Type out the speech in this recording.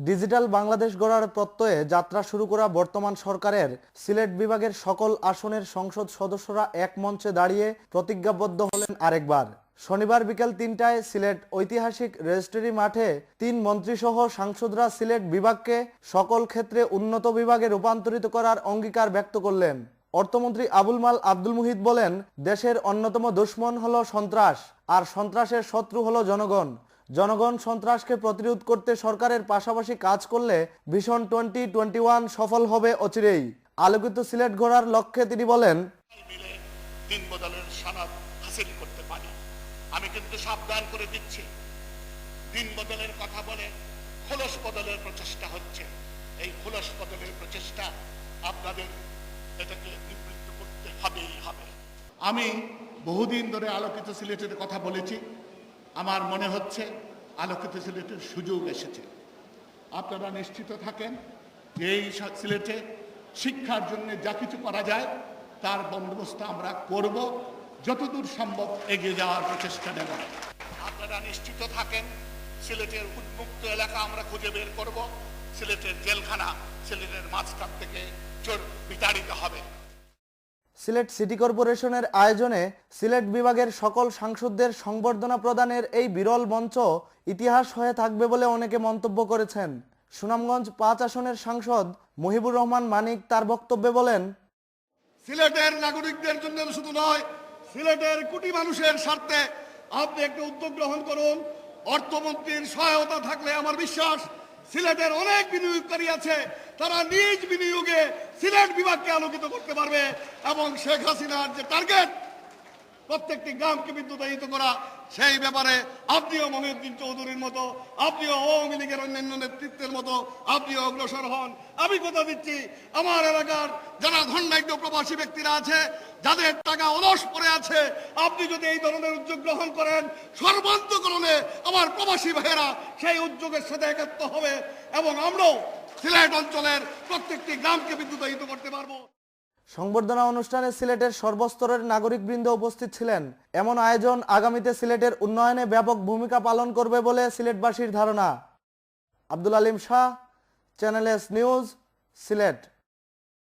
Digital Bangladesh গড়ার প্রত্যয়ে যাত্রা শুরু করা বর্তমান সরকারের সিলেট বিভাগের সকল আসনের সংসদ সদস্যরা এক মঞ্চে দাঁড়িয়ে প্রতিজ্ঞাবদ্ধ হলেন আরেকবার। শনিবার বিকেল ৩টায় সিলেট ঐতিহাসিক রেজিস্ট্রি মাঠে ৩ মন্ত্রীসহ সাংসদরা সিলেট বিভাগকে সকল ক্ষেত্রে উন্নত বিভাগে রূপান্তরিত করার অঙ্গীকার ব্যক্ত করলেন। অর্থমন্ত্রী আবুল মাল আব্দুল মুহিত বলেন, দেশের অন্যতম দুশমন হলো সন্ত্রাস, আর সন্ত্রাসের শত্রু হলো জনগণ। জনগণ সন্ত্রাসকে প্রতিরোধ করতে সরকারের পাশাপাশি কাজ করলে ভিশন 2021 সফল হবে অচিরেই। আলোকিত সিলেট গড়ার লক্ষ্যে তিনি বলেন, দিন বদলের সনদ হাসিল করতে পারি। আমি কিন্তু সাবধান করে দিচ্ছি, দিন বদলের কথা বলে খোলস বদলের প্রচেষ্টা হচ্ছে। এই খোলস বদলের প্রচেষ্টা আপনাদের এটাকে নিবৃত্ত করতে হবেই হবে। আমি বহুদিন ধরে আলোকিত সিলেটের কথা বলেছি। আমার মনে হচ্ছে আলোকিত সিলেটের সুযোগ এসেছে। আপনারা নিশ্চিত থাকেন যে এই সিলেটে শিক্ষার জন্য যা কিছু করা যায় তার বন্দোবস্ত আমরা করব, যতদূর সম্ভব এগিয়ে যাওয়ার প্রচেষ্টা নেব। আপনারা নিশ্চিত থাকেন সিলেটের উন্মুক্ত এলাকা আমরা খুঁজে বের করব। সিলেটের জেলখানা সিলেটের মাঝখান থেকে বিতাড়িত হবে। সিলেট সিটি কর্পোরেশনের আয়োজনে সিলেট বিভাগের সকল সাংসদদের সংবর্ধনা প্রদানের এই বিরল মঞ্চ ইতিহাস হয়ে থাকবে বলে অনেকে মন্তব্য করেছেন। সুনামগঞ্জ 5 আসনের সাংসদ মুহিবুর রহমান মানিক তার বক্তব্যে বলেন, সিলেটের নাগরিকদের জন্য শুধু নয়, সিলেটের কোটি মানুষের স্বার্থে আপনি একটা উদ্যোগ গ্রহণ করুন। অর্থমন্ত্রীর সহায়তা থাকলে আমার বিশ্বাস সিলেটের অনেক বিনিয়োগকারী আছে, তারা নিজ বিনিয়োগে সিলেট বিভাগকে আলোকিত করতে পারবে এবং শেখ হাসিনার যে টার্গেট প্রত্যেকটি গ্রামকে বিদ্যুতায়িত করা, সেই ব্যাপারে আপনিও মহিউদ্দিন চৌধুরীর মতো, আপনিও আওয়ামী লীগের অন্যান্য নেতৃত্বের মতো আপনিও অগ্রসর হন। আমি কথা দিচ্ছি, আমার এলাকার যারা ধনাঢ্য প্রবাসী ব্যক্তিরা আছে, যাদের টাকা অলস পড়ে আছে, আপনি যদি এই ধরনের উদ্যোগ গ্রহণ করেন, সর্বান্তকরণে আমার প্রবাসী ভাইয়েরা সেই উদ্যোগের সাথে একাত্ম হবে এবং আমরাও সিলেট অঞ্চলের প্রত্যেকটি গ্রামকে বিদ্যুতায়িত করতে পারবো। সংবর্ধনা অনুষ্ঠানে সিলেটের সর্বস্তরের নাগরিকবৃন্দ উপস্থিত ছিলেন। এমন আয়োজন আগামীতে সিলেটের উন্নয়নে ব্যাপক ভূমিকা পালন করবে বলে সিলেটবাসীর ধারণা। Abdul Alim Shah, Channel S News, Sylhet.